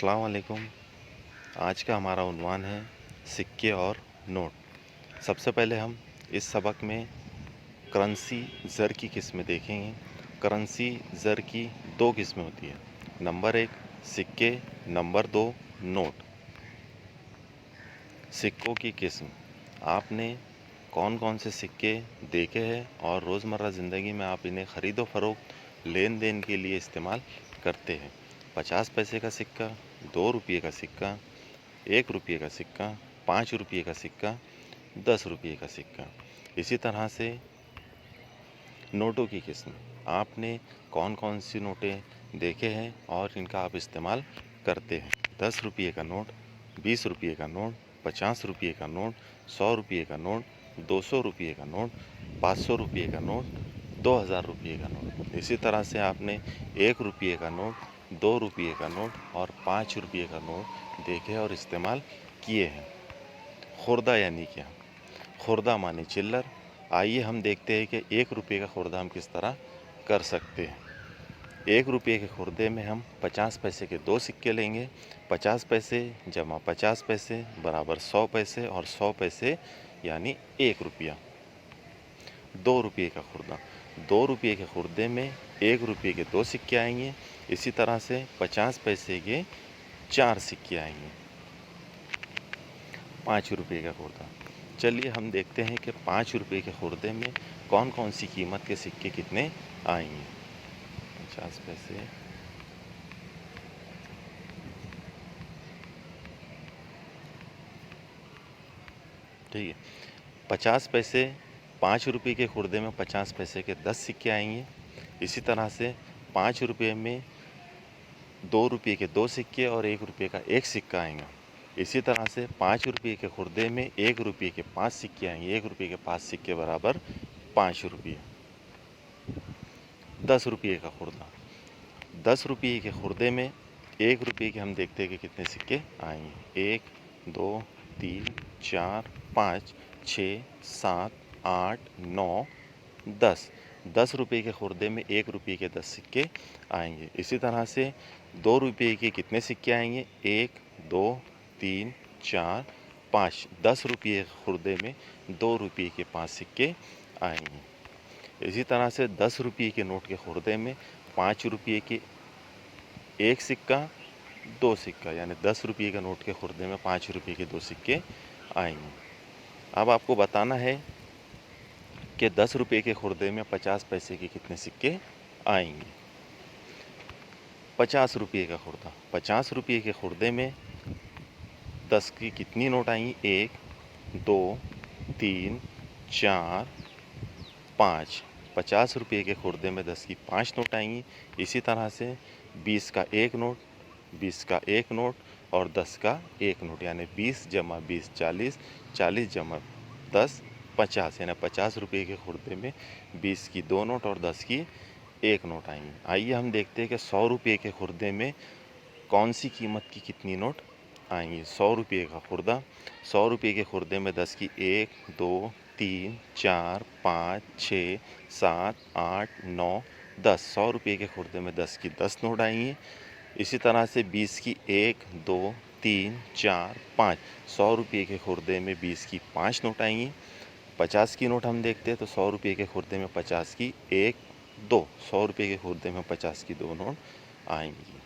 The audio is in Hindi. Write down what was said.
अस्सलाम वालेकुम। आज का हमारा उन्वान है सिक्के और नोट। सबसे पहले हम इस सबक में करेंसी ज़र की किस्में देखेंगे। करेंसी ज़र की दो किस्में होती है, नंबर 1 सिक्के, नंबर 2 नोट। सिक्कों की किस्म, आपने कौन कौन से सिक्के देखे हैं और रोज़मर्रा ज़िंदगी में आप इन्हें ख़रीदो फ़रोख्त लेन देन के लिए इस्तेमाल करते हैं। 50 पैसे का सिक्का, 2 रुपये का सिक्का, 1 रुपये का सिक्का, 5 रुपये का सिक्का, 10 रुपये का सिक्का। इसी तरह से नोटों की किस्म, आपने कौन कौन सी नोटें देखे हैं और इनका आप इस्तेमाल करते हैं। 10 रुपये का नोट, 20 रुपये का नोट, 50 रुपये का नोट, 100 रुपये का नोट, 200 रुपये का नोट, 500 रुपये का नोट, 2000 रुपये का नोट। इसी तरह से आपने 1 रुपये का नोट, 2 रुपये का नोट और 5 रुपये का नोट देखे और इस्तेमाल किए हैं। खुर्दा यानी क्या? खुर्दा माने चिल्लर। आइए हम देखते हैं कि 1 रुपये का खुर्दा हम किस तरह कर सकते हैं। 1 रुपये के खुर्दे में हम 50 पैसे के 2 सिक्के लेंगे। 50 पैसे जमा 50 पैसे बराबर 100 पैसे और 100 पैसे यानी 1 रुपया। 2 रुपये का खुर्दा, 2 रुपये के खुर्दे में 1 रुपये के 2 सिक्के आएंगे। इसी तरह से 50 पैसे के 4 सिक्के आएंगे। 5 रुपये का खुर्दा, चलिए हम देखते हैं कि 5 रुपये के खुर्दे में कौन कौन सी कीमत के सिक्के कितने आएंगे। 50 पैसे, ठीक है। 50 पैसे 5 रुपये के खुर्दे में 50 पैसे के 10 सिक्के आएंगे। इसी तरह से 5 रुपये में 2 रुपये के 2 सिक्के और 1 रुपये का 1 सिक्का आएगा। इसी तरह से 5 रुपये के खुर्दे में 1 रुपये के 5 सिक्के आएंगे। 1 रुपये के 5 सिक्के बराबर 5 रुपये। 10 रुपये का खुर्दा, 10 रुपये के खुर्दे में 1 रुपये के हम देखते हैं कि कितने सिक्के आएंगे। 1 2 3 4 5 6 7 8 9 10। 10 रुपये के खुर्दे में 1 रुपये के 10 सिक्के आएंगे। इसी तरह से 2 रुपये के कितने सिक्के आएंगे? 1 2 3 4 5। 10 रुपये के खुर्दे में 2 रुपये के 5 सिक्के आएंगे। इसी तरह से 10 रुपये के नोट के खुर्दे में 5 रुपये के 1 सिक्का 2 सिक्का, यानी 10 रुपये के नोट के खुर्दे में 5 रुपये के 2 सिक्के आएंगे। अब आपको बताना है कि 10 रुपये के खुर्दे में 50 पैसे के कितने सिक्के आएंगे। 50 रुपये का खुर्दा, 50 रुपये के खुर्दे में 10 की कितनी नोट आएंगी? 1 2 3 4 5। 50 रुपये के खुर्दे में 10 की 5 नोट आएंगी। इसी तरह से 20 का 1 नोट, 20 का 1 नोट और 10 का 1 नोट, यानी 20 जमा 20 40, 40 जमा 10 50, यानी 50 रुपये के खुर्दे में 20 की 2 नोट और 10 की 1 नोट आएंगी। आइए हम देखते हैं कि 100 रुपये के खुर्दे में कौन सी कीमत की कितनी नोट आएंगी। 100 रुपये का खुर्दा, 100 रुपये के खुर्दे में 10 की 1 2 3 4 5 6 7 8 9 10। 100 रुपये के खुर्दे में 10 की 10 नोट आएंगी। इसी तरह से 20 की 1 2 3 4 5। 100 रुपये के खुर्दे में 20 की 5 नोट आएंगी। 50 की नोट हम देखते हैं तो 100 रुपये के खुर्दे में 50 की 1 2। 100 रुपये के खुर्दे में 50 की 2 नोट आएंगी।